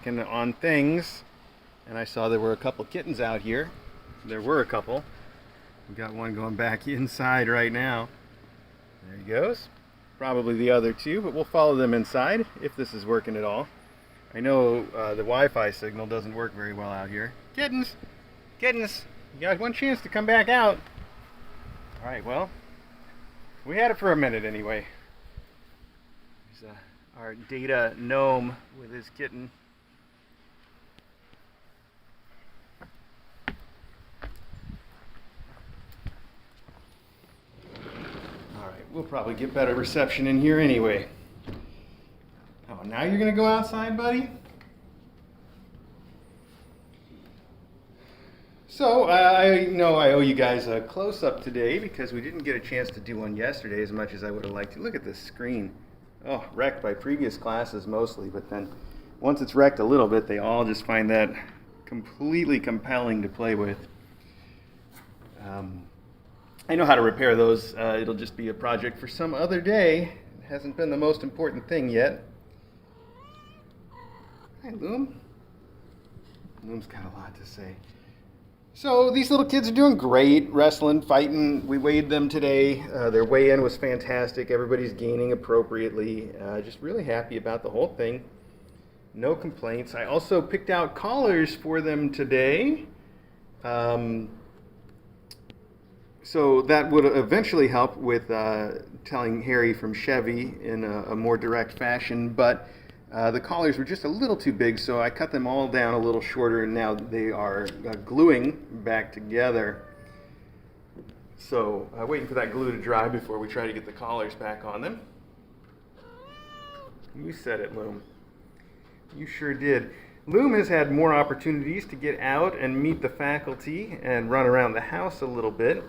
On things, and I saw there were a couple kittens out here. There were a couple. We got one going back inside right now. There he goes. Probably the other two, but we'll follow them inside if this is working at all. I know the Wi-Fi signal doesn't work very well out here. Kittens! Kittens! You got one chance to come back out. Alright, well, we had it for a minute anyway. There's our data gnome with his kitten. We'll probably get better reception in here anyway. Oh, now you're gonna go outside, buddy? So, I know I owe you guys a close-up today because we didn't get a chance to do one yesterday as much as I would have liked to. Look at this screen. Oh, wrecked by previous classes mostly, but then once it's wrecked a little bit, they all just find that completely compelling to play with. I know how to repair those. It'll just be a project for some other day. It hasn't been the most important thing yet. Hi, Loom. Loom's got a lot to say. So these little kids are doing great, wrestling, fighting. We weighed them today. Their weigh-in was fantastic. Everybody's gaining appropriately. Just really happy about the whole thing. No complaints. I also picked out collars for them today. So that would eventually help with telling Harry from Chevy in a more direct fashion, but the collars were just a little too big, so I cut them all down a little shorter, and now they are gluing back together. So waiting for that glue to dry before we try to get the collars back on them. You said it, Loom. You sure did. Loom has had more opportunities to get out and meet the faculty and run around the house a little bit.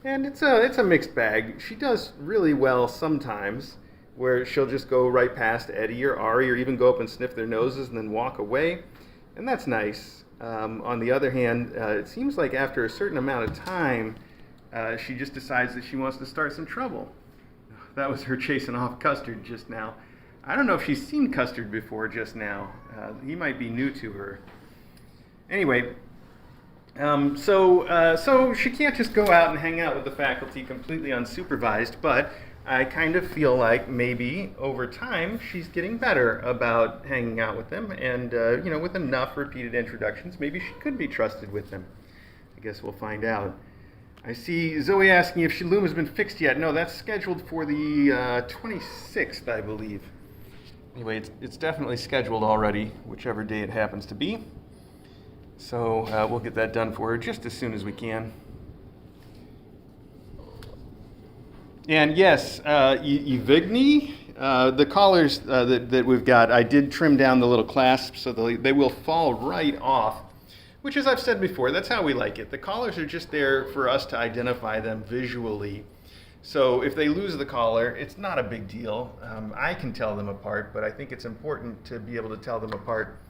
And it's a mixed bag. She does really well sometimes, where she'll just go right past Eddie or Ari, or even go up and sniff their noses and then walk away, and that's nice. On the other hand, it seems like after a certain amount of time, she just decides that she wants to start some trouble. That was her chasing off Custard just now. I don't know if she's seen Custard before just now. He might be new to her. Anyway. So she can't just go out and hang out with the faculty completely unsupervised, but I kind of feel like maybe over time she's getting better about hanging out with them, and with enough repeated introductions, maybe she could be trusted with them. I guess we'll find out. I see Zoe asking if Loom has been fixed yet. No, that's scheduled for the 26th, I believe. Anyway, it's definitely scheduled already, whichever day it happens to be. So we'll get that done for her just as soon as we can. And yes, Evigny, the collars that we've got, I did trim down the little clasps so they will fall right off, which, as I've said before, that's how we like it. The collars are just there for us to identify them visually. So if they lose the collar, it's not a big deal. I can tell them apart, but I think it's important to be able to tell them apart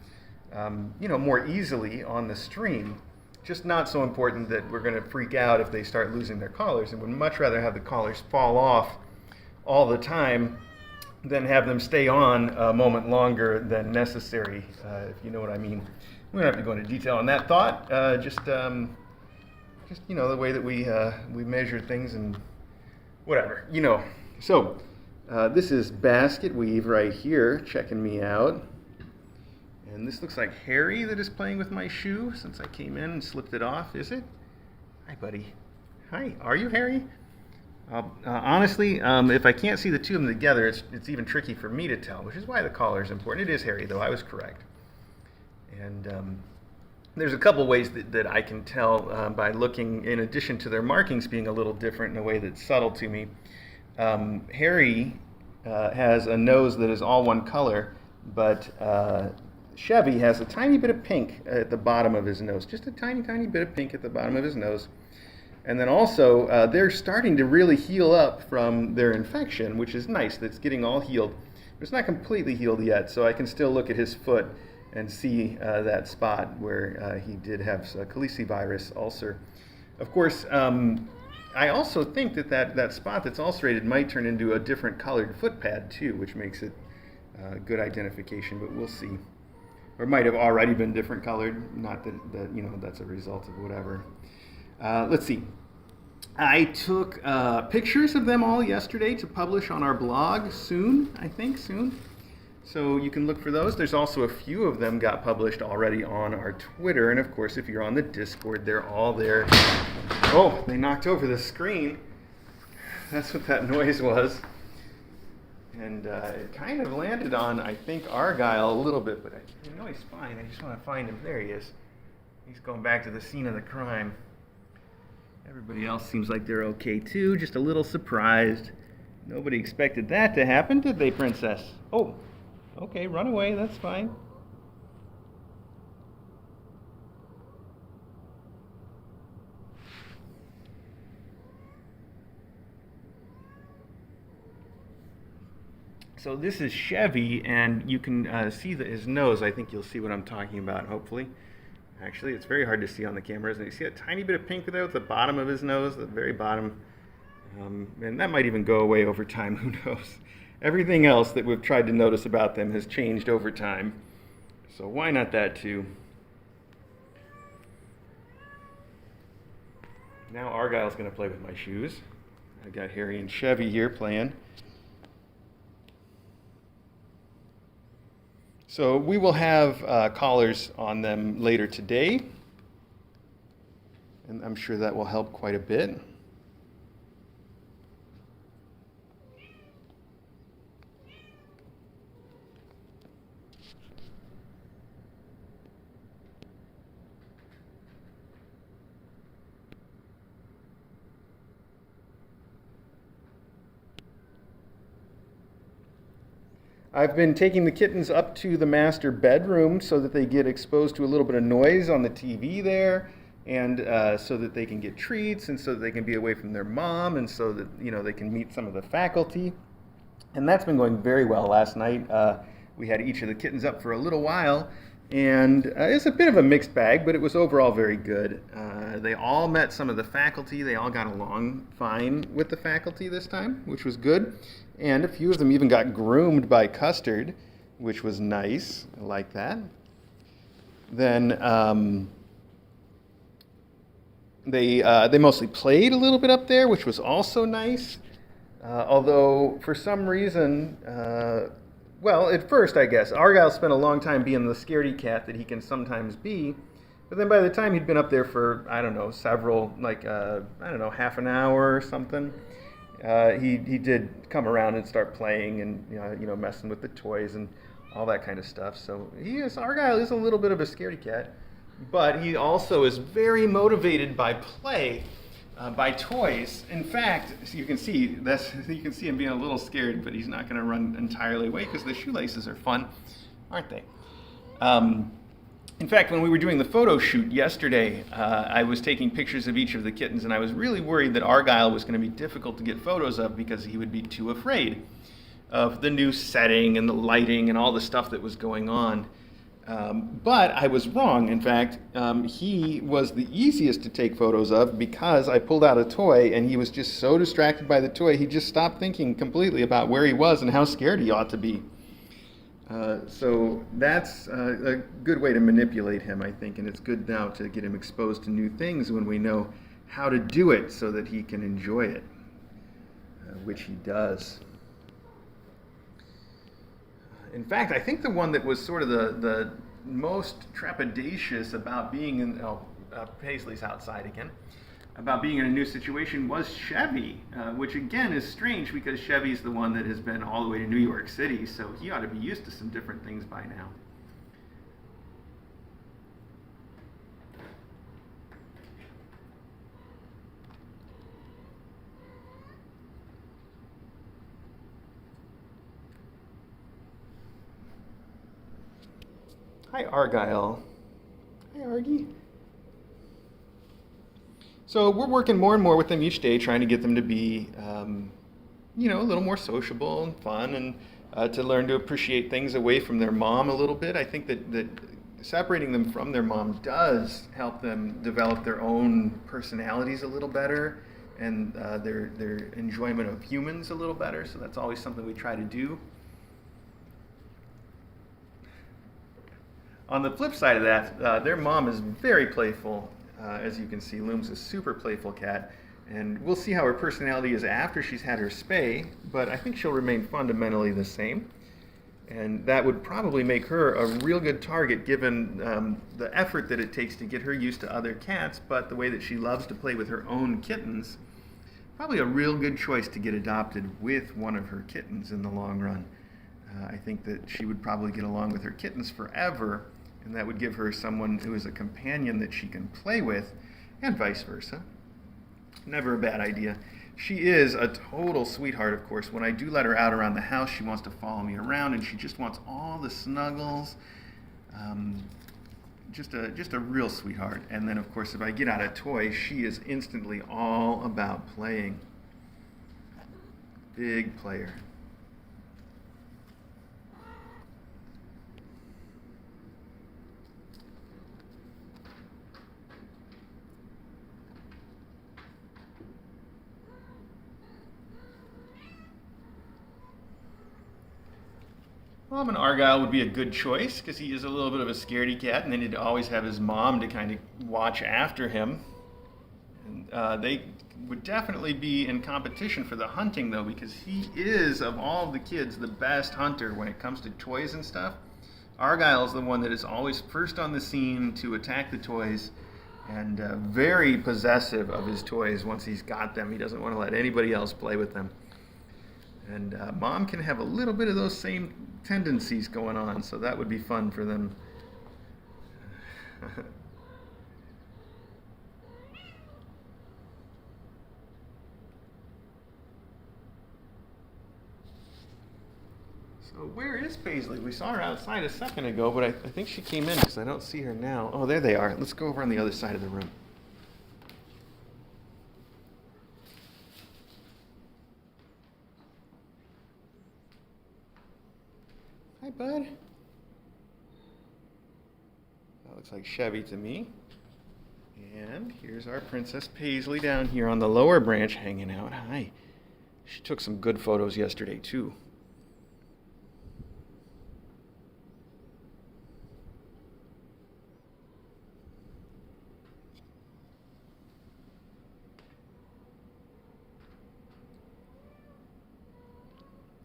more easily on the stream. Just not so important that we're going to freak out if they start losing their collars, and would much rather have the collars fall off all the time than have them stay on a moment longer than necessary, if you know what I mean. We don't have to go into detail on that thought, just the way that we measure things and whatever, So this is Basket Weave right here, checking me out. And this looks like Harry that is playing with my shoe since I came in and slipped it off, is it? Hi, buddy. Hi, are you Harry? Honestly, if I can't see the two of them together, it's even tricky for me to tell, which is why the collar is important. It is Harry, though. I was correct. And there's a couple ways that I can tell by looking, in addition to their markings being a little different in a way that's subtle to me. Harry has a nose that is all one color, but Chevy has a tiny bit of pink at the bottom of his nose, just a tiny, tiny bit of pink at the bottom of his nose. And then also, they're starting to really heal up from their infection, which is nice. That's getting all healed. It's not completely healed yet, so I can still look at his foot and see that spot where he did have a calicivirus ulcer. Of course, I also think that spot that's ulcerated might turn into a different colored foot pad too, which makes it good identification, but we'll see. or might have already been different colored. Not that, that's a result of whatever. Let's see. I took pictures of them all yesterday to publish on our blog soon, I think soon. So you can look for those. There's also a few of them got published already on our Twitter. And of course, if you're on the Discord, they're all there. Oh, they knocked over the screen. That's what that noise was. And it kind of landed on, I think, Argyle a little bit, but I know he's fine. I just want to find him. There he is. He's going back to the scene of the crime. Everybody else seems like they're okay too, just a little surprised. Nobody expected that to happen, did they, Princess? Oh, okay, run away, that's fine. So this is Chevy, and you can see his nose. I think you'll see what I'm talking about, hopefully. Actually, it's very hard to see on the camera, isn't it? You see a tiny bit of pink there at the bottom of his nose, the very bottom. And that might even go away over time, who knows. Everything else that we've tried to notice about them has changed over time. So why not that too? Now Argyle's going to play with my shoes. I've got Harry and Chevy here playing. So we will have collars on them later today, and I'm sure that will help quite a bit. I've been taking the kittens up to the master bedroom so that they get exposed to a little bit of noise on the TV there, and so that they can get treats, and so that they can be away from their mom, and so that they can meet some of the faculty. And that's been going very well. Last night we had each of the kittens up for a little while, and it's a bit of a mixed bag, but it was overall very good. They all met some of the faculty. They all got along fine with the faculty this time, which was good. And a few of them even got groomed by Custard, which was nice. I like that. Then they mostly played a little bit up there, which was also nice. Although for some reason, well, at first I guess Argyle spent a long time being the scaredy cat that he can sometimes be. But then by the time he'd been up there for several, half an hour or something. He did come around and start playing and messing with the toys and all that kind of stuff. So Argyle is a little bit of a scaredy cat, but he also is very motivated by play, by toys. In fact, you can see him being a little scared, but he's not going to run entirely away because the shoelaces are fun, aren't they? In fact, when we were doing the photo shoot yesterday, I was taking pictures of each of the kittens, and I was really worried that Argyle was going to be difficult to get photos of because he would be too afraid of the new setting and the lighting and all the stuff that was going on. But I was wrong. In fact, he was the easiest to take photos of because I pulled out a toy, and he was just so distracted by the toy, he just stopped thinking completely about where he was and how scared he ought to be. So that's a good way to manipulate him, I think, and it's good now to get him exposed to new things when we know how to do it so that he can enjoy it, which he does. In fact, I think the one that was sort of the most trepidatious about being in, Paisley's outside again, about being in a new situation was Chevy, which again is strange because Chevy's the one that has been all the way to New York City, so he ought to be used to some different things by now. Hi, Argyle. Hi, Argy. So we're working more and more with them each day, trying to get them to be, a little more sociable and fun, and to learn to appreciate things away from their mom a little bit. I think that separating them from their mom does help them develop their own personalities a little better, and their enjoyment of humans a little better. So that's always something we try to do. On the flip side of that, their mom is very playful. As you can see, Loom's a super playful cat. And we'll see how her personality is after she's had her spay, but I think she'll remain fundamentally the same. And that would probably make her a real good target given the effort that it takes to get her used to other cats, but the way that she loves to play with her own kittens. Probably a real good choice to get adopted with one of her kittens in the long run. I think that she would probably get along with her kittens forever, and that would give her someone who is a companion that she can play with, and vice versa. Never a bad idea. She is a total sweetheart, of course. When I do let her out around the house, she wants to follow me around, and she just wants all the snuggles. Just a real sweetheart. And then, of course, if I get out a toy, she is instantly all about playing. Big player. Well, an Argyle would be a good choice because he is a little bit of a scaredy cat, and then he'd always have his mom to kind of watch after him. And they would definitely be in competition for the hunting, though, because he is, of all the kids, the best hunter when it comes to toys and stuff. Argyle is the one that is always first on the scene to attack the toys, and very possessive of his toys once he's got them. He doesn't want to let anybody else play with them. And Mom can have a little bit of those same tendencies going on, so that would be fun for them. So where is Paisley? We saw her outside a second ago, but I think she came in because I don't see her now. Oh, there they are. Let's go over on the other side of the room. Hi, bud. That looks like Chevy to me. And here's our Princess Paisley down here on the lower branch hanging out. Hi. She took some good photos yesterday, too.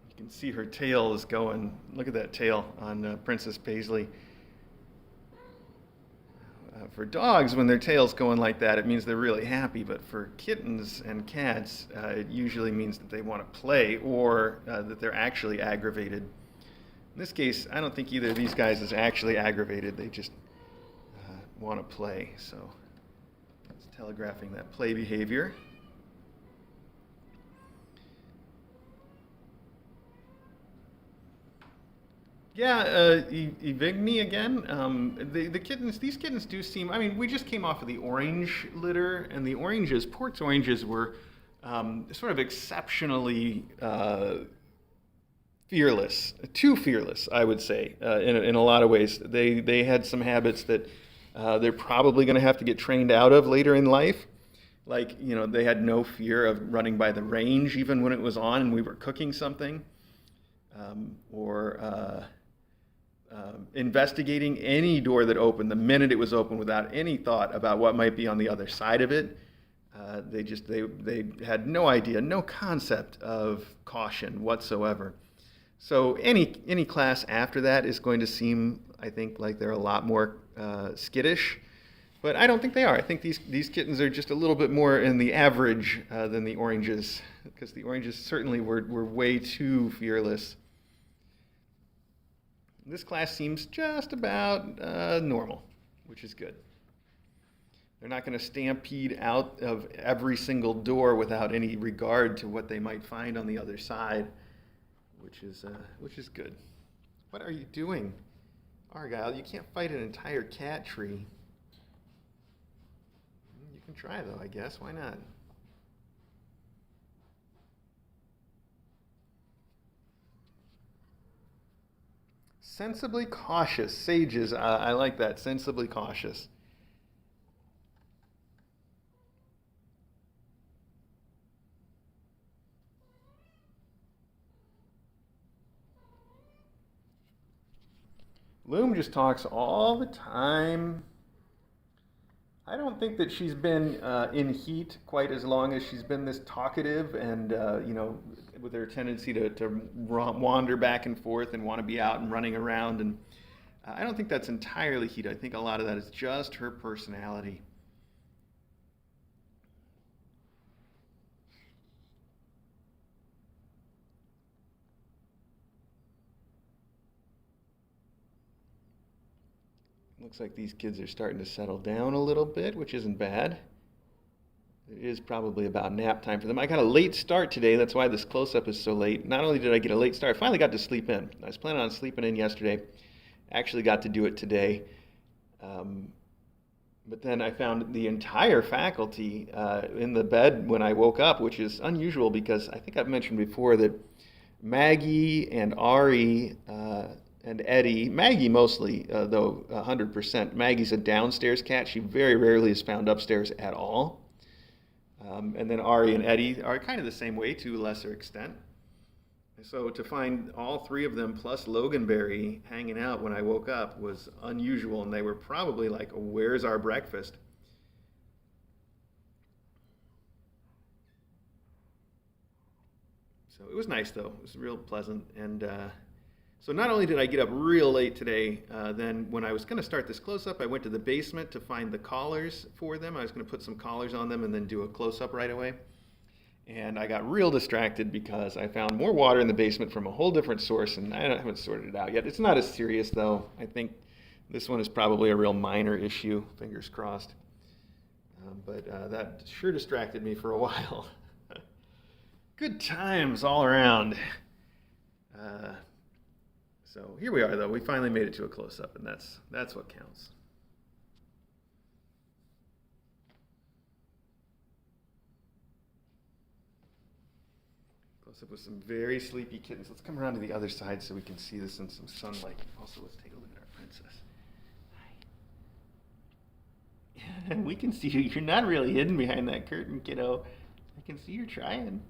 You can see her tail is going. Look at that tail on Princess Paisley. For dogs, when their tail's going like that, it means they're really happy. But for kittens and cats, it usually means that they want to play or that they're actually aggravated. In this case, I don't think either of these guys is actually aggravated. They just want to play. So it's telegraphing that play behavior. Yeah, Evigny again. The kittens, these kittens do seem, I mean, we just came off of the orange litter, and the oranges, Port's oranges were sort of exceptionally fearless, too fearless, I would say, in a lot of ways. They had some habits that they're probably going to have to get trained out of later in life. Like, you know, they had no fear of running by the range even when it was on and we were cooking something. Or investigating any door that opened the minute it was open without any thought about what might be on the other side of it. They had no idea, no concept of caution whatsoever. So any class after that is going to seem, I think, like they're a lot more skittish. But I don't think they are. I think these kittens are just a little bit more in the average than the oranges, because the oranges certainly were way too fearless. This class seems just about normal, which is good. They're not going to stampede out of every single door without any regard to what they might find on the other side, which is good. What are you doing, Argyle? You can't fight an entire cat tree. You can try, though, I guess. Why not? Sensibly cautious. Sages, I like that. Sensibly cautious. Loom just talks all the time. I don't think that she's been in heat quite as long as she's been this talkative and, with her tendency to wander back and forth and want to be out and running around. And I don't think that's entirely heat. I think a lot of that is just her personality. Looks like these kids are starting to settle down a little bit, which isn't bad. It is probably about nap time for them. I got a late start today. That's why this close-up is so late. Not only did I get a late start, I finally got to sleep in. I was planning on sleeping in yesterday. Actually got to do it today. But then I found the entire faculty in the bed when I woke up, which is unusual because I think I've mentioned before that Maggie and Ari and Eddie, Maggie mostly, though 100%. Maggie's a downstairs cat. She very rarely is found upstairs at all. And then Ari and Eddie are kind of the same way to a lesser extent. So to find all three of them plus Loganberry hanging out when I woke up was unusual, and they were probably like, "Where's our breakfast?" So it was nice though. It was real pleasant, and so not only did I get up real late today, then when I was going to start this close-up, I went to the basement to find the collars for them. I was going to put some collars on them and then do a close-up right away. And I got real distracted because I found more water in the basement from a whole different source, and I haven't sorted it out yet. It's not as serious, though. I think this one is probably a real minor issue, fingers crossed. But that sure distracted me for a while. Good times all around. So here we are, though. We finally made it to a close-up, and that's what counts. Close-up with some very sleepy kittens. Let's come around to the other side so we can see this in some sunlight. Also, let's take a look at our princess. Hi. We can see you. You're not really hidden behind that curtain, kiddo. I can see you're trying.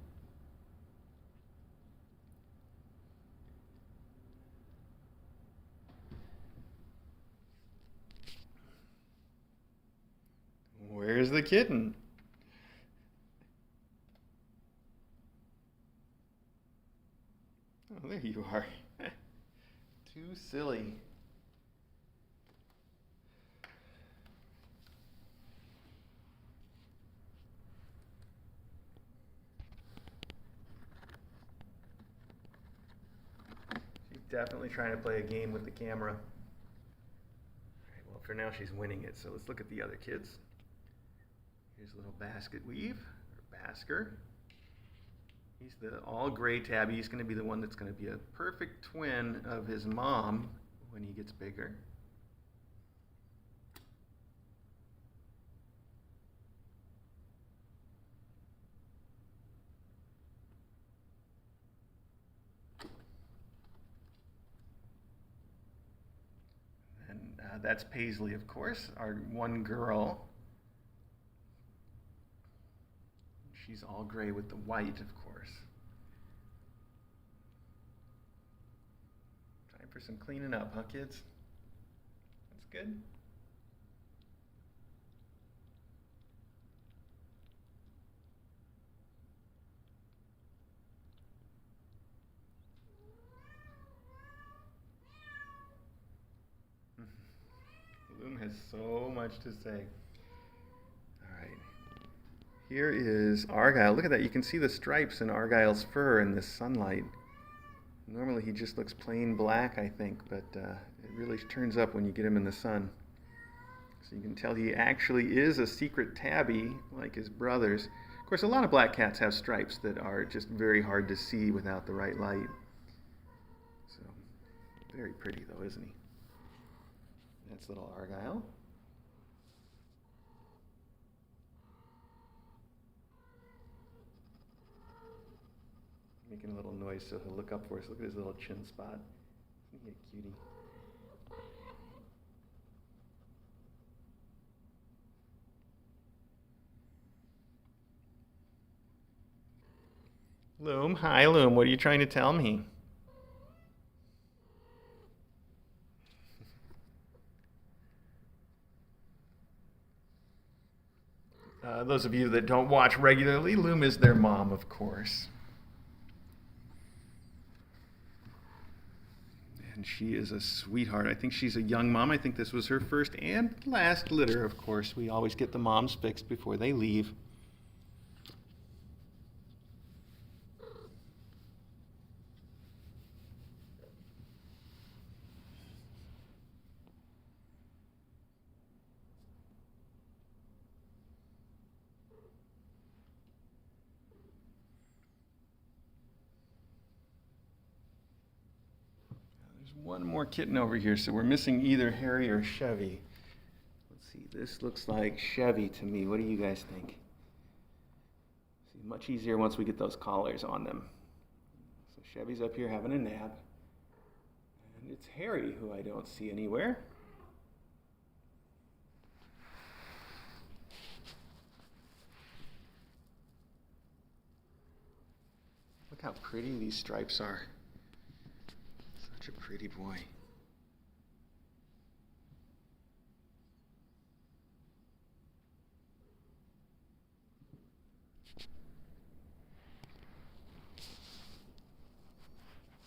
Where's the kitten? Oh, there you are. Too silly. She's definitely trying to play a game with the camera. All right, well, for now she's winning it, so let's look at the other kids. Here's a little basket weave, or basker. He's the all gray tabby. He's going to be the one that's going to be a perfect twin of his mom when he gets bigger. And that's Paisley, of course, our one girl. She's all gray with the white, of course. Time for some cleaning up, huh, kids? That's good. Loom has so much to say. All right. Here is Argyle. Look at that. You can see the stripes in Argyle's fur in this sunlight. Normally he just looks plain black, I think, but it really turns up when you get him in the sun. So you can tell he actually is a secret tabby, like his brothers. Of course, a lot of black cats have stripes that are just very hard to see without the right light. So, very pretty though, isn't he? That's little Argyle. Making a little noise so he'll look up for us. Look at his little chin spot. Isn't he a cutie? Loom, hi Loom, what are you trying to tell me? Those of you that don't watch regularly, Loom is their mom, of course. And she is a sweetheart. I think she's a young mom. I think this was her first and last litter, of course. We always get the moms fixed before they leave. One more kitten over here, so we're missing either Harry or Chevy. Let's see, this looks like Chevy to me. What do you guys think? See, much easier once we get those collars on them. So Chevy's up here having a nap. And it's Harry, who I don't see anywhere. Look how pretty these stripes are. Such a pretty boy.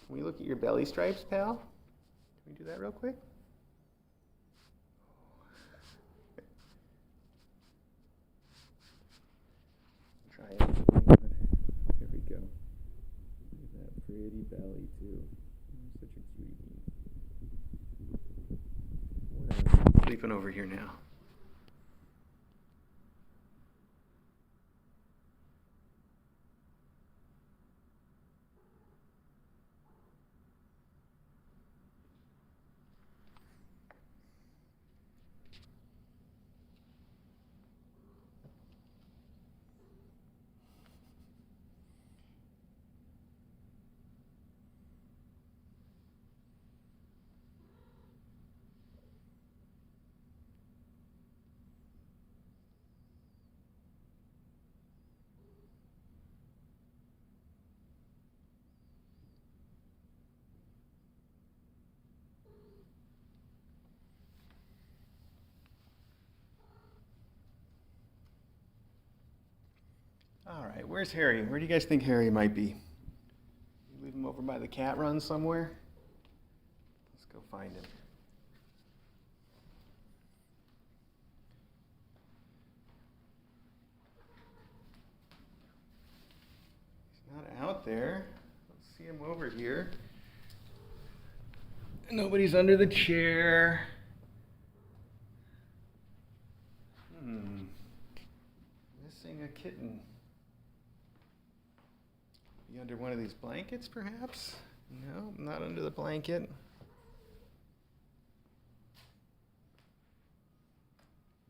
Can we look at your belly stripes, pal? Can we do that real quick? Try it. There we go. Look at that pretty belly, too. Such a cutie. Sleeping over here now. All right, where's Harry? Where do you guys think Harry might be? You leave him over by the cat run somewhere? Let's go find him. He's not out there. Let's see him over here. Nobody's under the chair. Missing a kitten. Under one of these blankets, perhaps? No, not under the blanket.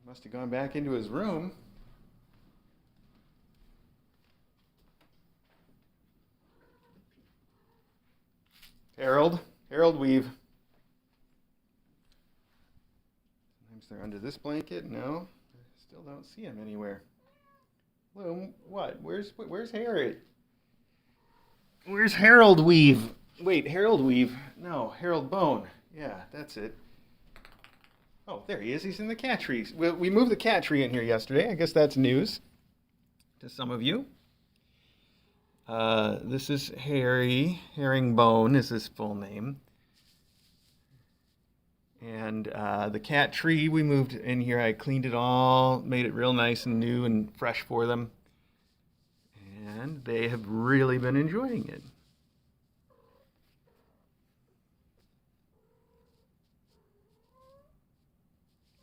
Must have gone back into his room. Harold Weave. Sometimes they're under this blanket. No, still don't see him anywhere. Loom, what? Where's Harry? Where's Harold Weave? Wait, Harold Weave? No, Harold Bone. Yeah, that's it. Oh, there he is. He's in the cat tree. We moved the cat tree in here yesterday. I guess that's news to some of you. This is Harry. Herringbone is his full name. And the cat tree we moved in here, I cleaned it all, made it real nice and new and fresh for them. And they have really been enjoying it.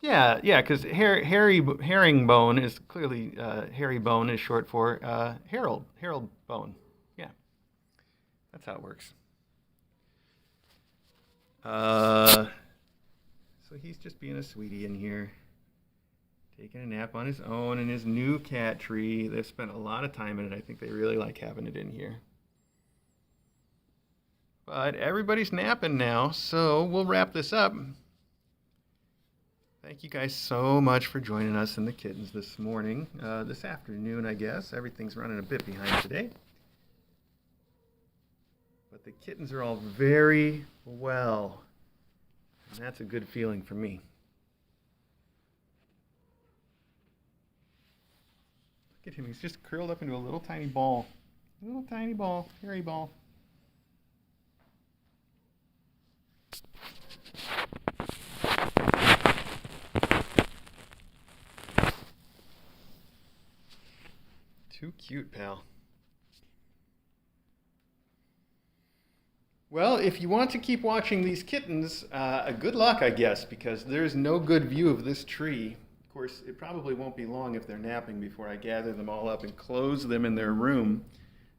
Yeah, because herringbone is clearly, Harry Bone is short for Harold Bone. Yeah, that's how it works. So he's just being a sweetie in here. Taking a nap on his own in his new cat tree. They've spent a lot of time in it. I think they really like having it in here. But everybody's napping now, so we'll wrap this up. Thank you guys so much for joining us in the Kittens this morning. This afternoon, I guess. Everything's running a bit behind today. But the kittens are all very well. And that's a good feeling for me. Look at him. He's just curled up into a little tiny ball. Little tiny ball. Hairy ball. Too cute, pal. Well, if you want to keep watching these kittens, good luck, I guess, because there's no good view of this tree. Of course, it probably won't be long if they're napping before I gather them all up and close them in their room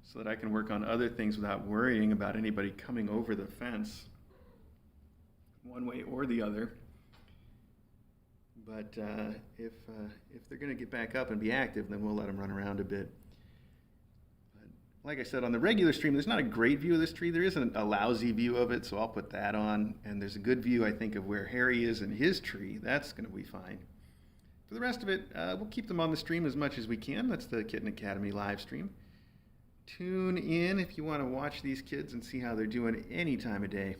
so that I can work on other things without worrying about anybody coming over the fence, one way or the other. But if they're going to get back up and be active, then we'll let them run around a bit. But like I said, on the regular stream, there's not a great view of this tree. There isn't a lousy view of it, so I'll put that on. And there's a good view, I think, of where Harry is in his tree. That's going to be fine. For the rest of it, we'll keep them on the stream as much as we can. That's the Kitten Academy live stream. Tune in if you want to watch these kids and see how they're doing any time of day.